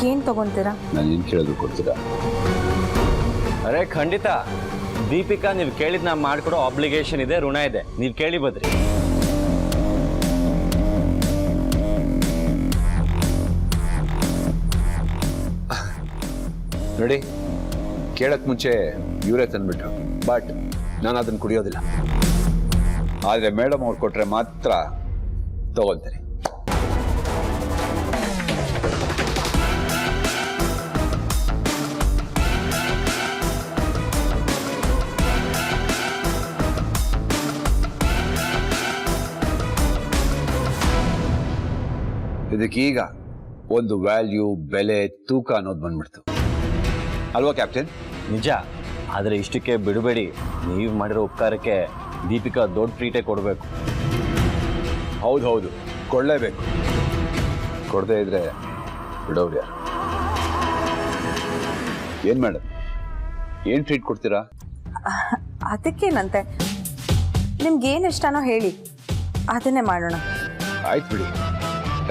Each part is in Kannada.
ಏನು ತಗೊಂತೀರಾ? ನಾನು ಏನು ಕೇಳಿದ್ರು ಕೊಡ್ತೀರಾ? ಅರೆ ಖಂಡಿತ ದೀಪಿಕಾ, ನೀವು ಕೇಳಿದ್ ನಾ ಮಾಡ್ಕೊಡೋ ಆಬ್ಲಿಗೇಷನ್ ಇದೆ, ಋಣ ಇದೆ. ನೀವು ಕೇಳಿ ಬದ್ರಿ. ನೋಡಿ, ಕೇಳಕ್ ಮುಂಚೆ ಇವರೇ ತಂದ್ಬಿಟ್ರು, ಬಟ್ ನಾನು ಅದನ್ನು ಕುಡಿಯೋದಿಲ್ಲ. ಆದರೆ ಮೇಡಮ್ ಅವ್ರು ಕೊಟ್ರೆ ಮಾತ್ರ ತಗೊಳ್ತೀನಿ. ಇದಕ್ಕೀಗ ಒಂದು ವ್ಯಾಲ್ಯೂ, ಬೆಲೆ, ತೂಕ ಅನ್ನೋದು ಬಂದ್ಬಿಡ್ತು ಅಲ್ವಾ ಕ್ಯಾಪ್ಟನ್? ನಿಜ. ಆದರೆ ಇಷ್ಟಕ್ಕೆ ಬಿಡಬೇಡಿ, ನೀವು ಮಾಡಿರೋ ಉಪಕಾರಕ್ಕೆ ದೀಪಿಕಾ ದೊಡ್ಡ ಟ್ರೀಟೇ ಕೊಡಬೇಕು. ಹೌದು, ಕೊಡಲೇಬೇಕು. ಕೊಡದೇ ಇದ್ರೆ ಬಿಡೋರು ಯಾರು? ಏನು ಮೇಡಮ್, ಏನು ಟ್ರೀಟ್ ಕೊಡ್ತೀರಾ? ಅದಕ್ಕೇನಂತೆ, ನಿಮ್ಗೇನು ಇಷ್ಟನೋ ಹೇಳಿ, ಅದನ್ನೇ ಮಾಡೋಣ. ಆಯ್ತು ಬಿಡಿ,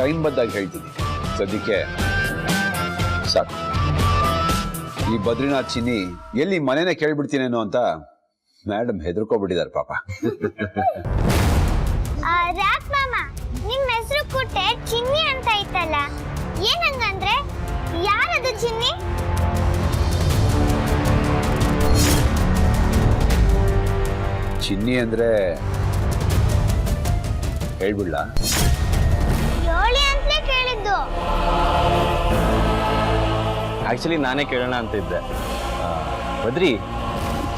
ಟೈಮ್ ಬಂದಾಗ ಹೇಳ್ತೀನಿ. ಸದ್ಯಕ್ಕೆ ಸಾಕು. ಈ ಬದ್ರಿನಾಥ್ ಚಿನ್ನಿ ಎಲ್ಲಿ ಮನೆನೇ ಕೇಳ್ಬಿಡ್ತೀನೇನೋ ಅಂತ ಮೇಡಮ್ ಹೆದರ್ಕೊಬಿಟ್ಟಿದ್ದಾರೆ ಪಾಪ. ನಿಮ್ ಹೆಸರು ಕುಟ್ಟೆ ಚಿನ್ನಿ ಅಂತ ಐತಲ್ಲ, ಏನಂಗಂದ್ರೆ ಯಾರದು ಚಿನ್ನಿ? ಚಿನ್ನಿ ಅಂದ್ರೆ ಹೇಳ್ಬಿಡ್ಲಾ? ಯೋಳಿ ಅಂತಲೇ ಕೇಳಿದ್ದು. ಆ್ಯಕ್ಚುಲಿ ನಾನೇ ಕೇಳೋಣ ಅಂತಿದ್ದೆ. ಬದ್ರಿ,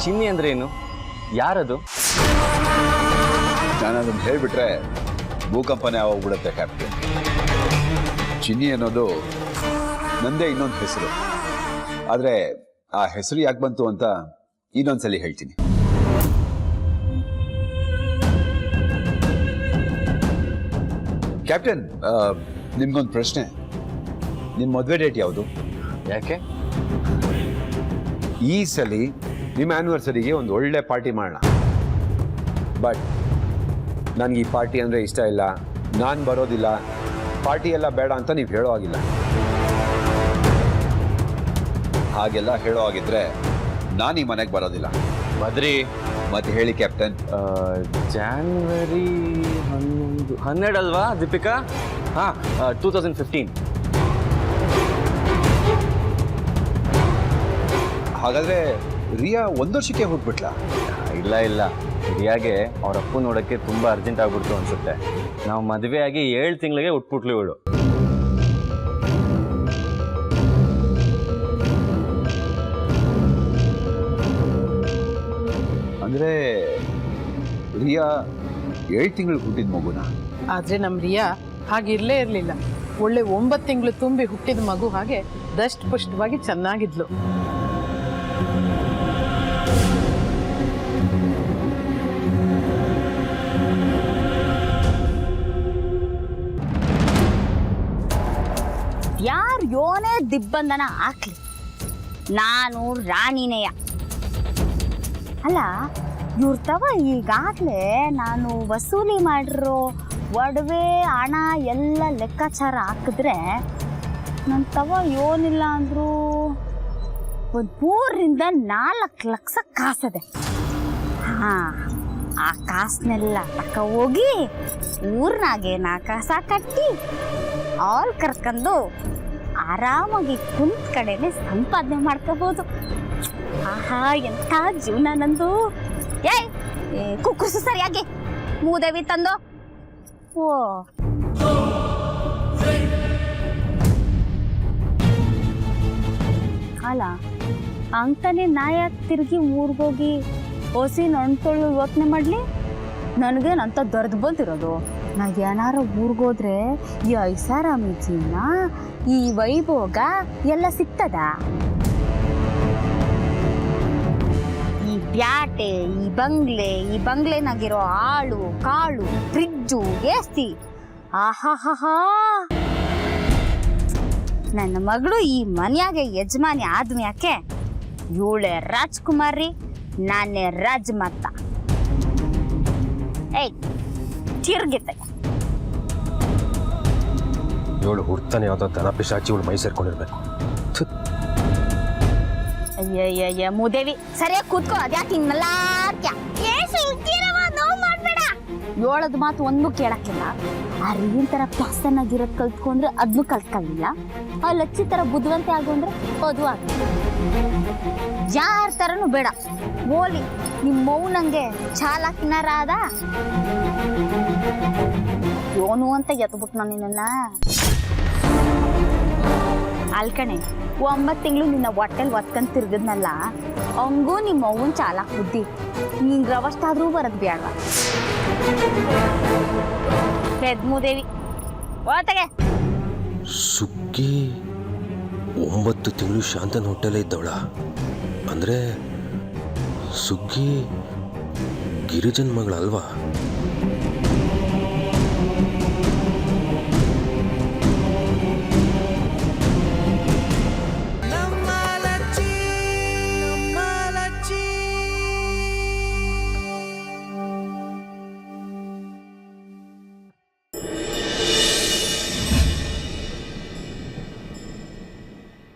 ಚಿನ್ನಿ ಅಂದ್ರೆ ಏನು, ಯಾರದು? ನಾನು ಅದನ್ನು ಹೇಳ್ಬಿಟ್ರೆ ಭೂಕಂಪನೆ ಆಗೋಗ್ಬಿಡುತ್ತೆ ಕ್ಯಾಪ್ಟನ್. ಚಿನ್ನಿ ಅನ್ನೋದು ನಂದೇ ಇನ್ನೊಂದು ಹೆಸರು. ಆದರೆ ಆ ಹೆಸರು ಯಾಕೆ ಬಂತು ಅಂತ ಇನ್ನೊಂದ್ಸಲಿ ಹೇಳ್ತೀನಿ. ಕ್ಯಾಪ್ಟನ್, ನಿಮ್ಗೊಂದು ಪ್ರಶ್ನೆ. ನಿಮ್ಮ ಮದುವೆ ಡೇಟ್ ಯಾವುದು? ಯಾಕೆ? ಈ ಸಲ ನಿಮ್ಮ ಆ್ಯನಿವರ್ಸರಿಗೆ ಒಂದು ಒಳ್ಳೆ ಪಾರ್ಟಿ ಮಾಡೋಣ. ಬಟ್ ನನಗೆ ಈ ಪಾರ್ಟಿ ಅಂದರೆ ಇಷ್ಟ ಇಲ್ಲ, ನಾನು ಬರೋದಿಲ್ಲ, ಪಾರ್ಟಿ ಎಲ್ಲ ಬೇಡ ಅಂತ ನೀವು ಹೇಳೋ ಆಗಿಲ್ಲ. ಹಾಗೆಲ್ಲ ಹೇಳೋ ಆಗಿದ್ರೆ ನಾನು ಈ ಮನೆಗೆ ಬರೋದಿಲ್ಲ. ಬದ್ರಿ, ಮತ್ತೆ ಹೇಳಿ ಕ್ಯಾಪ್ಟನ್. ಜಾನ್ವರಿ 12 ಅಲ್ವಾ ದೀಪಿಕಾ? ಹಾಂ, 2015. ಹಾಗಾದರೆ ರಿಯಾ 1 ವರ್ಷಕ್ಕೆ ಹೋಗ್ಬಿಟ್ಲಾ? ಇಲ್ಲ, ರಿಯಾಗೆ ಅವ್ರ ಅಪ್ಪು ನೋಡೋಕ್ಕೆ ತುಂಬ ಅರ್ಜೆಂಟ್ ಆಗ್ಬಿಡ್ತು ಅನ್ಸುತ್ತೆ. ನಾವು ಮದುವೆ ಆಗಿ 7 ತಿಂಗಳಿಗೆ ಹುಟ್ಬಿಟ್ಲು ಇವಳು. ಅಂದರೆ ರಿಯಾ 7 ತಿಂಗಳು ಹುಟ್ಟಿದ ಮಗುನ? ಆದರೆ ನಮ್ಮ ರಿಯಾ ಹಾಗಿರಲೇ ಇರಲಿಲ್ಲ. ಒಳ್ಳೆ 9 ತಿಂಗಳು ತುಂಬಿ ಹುಟ್ಟಿದ ಮಗು ಹಾಗೆ ದಷ್ಟ ಪುಷ್ಟವಾಗಿ ಚೆನ್ನಾಗಿದ್ಲು. ಯಾರು ಯೋನೇ ದಿಬ್ಬಂದನ ಹಾಕ್ಲಿ, ನಾನು ರಾಣಿನೇಯ. ಅಲ್ಲ, ಇವ್ರ ತವ ಈಗಾಗಲೇ ನಾನು ವಸೂಲಿ ಮಾಡಿರೋ ಒಡವೆ ಹಣ ಎಲ್ಲ ಲೆಕ್ಕಾಚಾರ ಹಾಕಿದ್ರೆ ನನ್ನ ತವ ಯೋನಿಲ್ಲ ಅಂದರೂ ಒಂದು 3ರಿಂದ 4 ಲಕ್ಷ ಕಾಸದೆ. ಹಾಂ, ಆ ಕಾಸನ್ನೆಲ್ಲ ತಕ ಹೋಗಿ ಊರ್ನಾಗೆ 4 ಕಸ ಕಟ್ಟಿ ಆಲ್ ಕರ್ಕೊಂಡು ಆರಾಮಾಗಿ ಕುಂತ ಕಡೆನೆ ಸಂಪಾದನೆ ಮಾಡ್ಕೋಬಹುದು. ಆಹಾ, ಎಂಥ ಜೀವನ ನಂದು. ಏಯ್, ಕುಕ್ಕುಸು ಸರಿಯಾಗಿ ಮೂದೇವಿ ತಂದು. ಓ, ಅಲ್ಲ ಅಂತಾನೆ ನಾಯಕ್ ತಿರುಗಿ ಊರ್ಗೋಗಿ ಹೊಸಿ ನಣ್ತೊಳ್ಳು ಯೋಚನೆ ಮಾಡಲಿ. ನನಗೇನಂತ ದೊರೆದು ಬಂದಿರೋದು. ನಾ ಏನಾರ ಊರ್ಗೋದ್ರೆ ಈ ಐಷಾರಾಮಿ ಜೀವನ, ಈ ವೈಭೋಗ ಎಲ್ಲ ಸಿಗ್ತದ? ಈ ಬ್ಯಾಟೆ, ಈ ಬಂಗ್ಲೆನಾಗಿರೋ ಆಳು ಕಾಳು, ಫ್ರಿಜ್ಜು, ಎಸಿ, ಆಹಾಹಾ. ನನ್ನ ಮಗಳು ಈ ಮನೆಯಾಗೆ ಯಜಮಾನಿ ಆದ್ಮ್ಯಾಕೆ ಇವಳೆ ರಾಜ್ಕುಮಾರಿ, ನಾನೇ ರಾಜಮಾತ. ಏಯ್, ತಿರ್ಗಿತೆ. ಇವಳು ಹುಡ್ತಾನೆ ಯಾವುದೋ ದನ ಪಿಶಾಚಿ ಇವಳು ಮೈ ಸೇರ್ಕೊಂಡಿರ್ಬೇಕು. ಅಯ್ಯಯ್ಯಯ್ಯ ಮೂದೇವಿ ಸರಿಯಾಗಿ ಕೂತ್ಕೋ, ಅದ್ಯಾಕೆ ಹಿಂಗಲ್ಲಾಕ್ಯ? ನೋವು ಮಾಡ್ಬೇಡ. ಏಳದ್ ಮಾತು ಒಂದು ಕೇಳಕ್ಕಿಲ್ಲ. ಆ ರೀನ್ ತರ ಪ್ಯಾಸನ್ನಾಗಿರೋದ್ ಕಲ್ತ್ಕೊಂಡ್ರೆ ಅದ್ನು ಕಲ್ತ್ಕೊಳ್ಳಿಲ್ಲ. ಆ ಲಚ್ಚಿ ತರ ಬುದ್ಧಿವಂತೆ ಆಗೊಂಡ್ರೆ ಅದು ಆಗ. ಯಾರ ತರನು ಬೇಡ, ಓಲಿ ನಿಮ್ಮವು ನಂಗೆ ಚಾಲಾಕಿನಾರಾದ ಯೋನು ಅಂತ ಎತ್ಬಿಟ್ಟು ನಾನು ನಿನ್ನ ಅಲ್ಕಣೆ. 9 ತಿಂಗಳು ನಿನ್ನ ಹೊಟ್ಟೆಲ್ ಒತ್ಕೊಂಡ್ ತಿರ್ಗದ್ನಲ್ಲ, ಅವಂಗೂ ನಿಮ್ಮ ಅವ್ವನ್ ಚಾಲಾಕ್ ಬುದ್ಧಿ. ನೀನ್ ರವಷ್ಟಾದ್ರೂ ಬರದ್ ಬೇಡ. ಹೆದ್ಮೂದೇವಿ ಓತಗೆ. ಸುಗ್ಗಿ 9 ತಿಂಗಳು ಶಾಂತನ ಹೊಟ್ಟೆಲೇ ಇದ್ದವಳ ಅಂದ್ರೆ ಸುಗ್ಗಿ ಗಿರಿಜನ್ ಮಗಳಲ್ವಾ?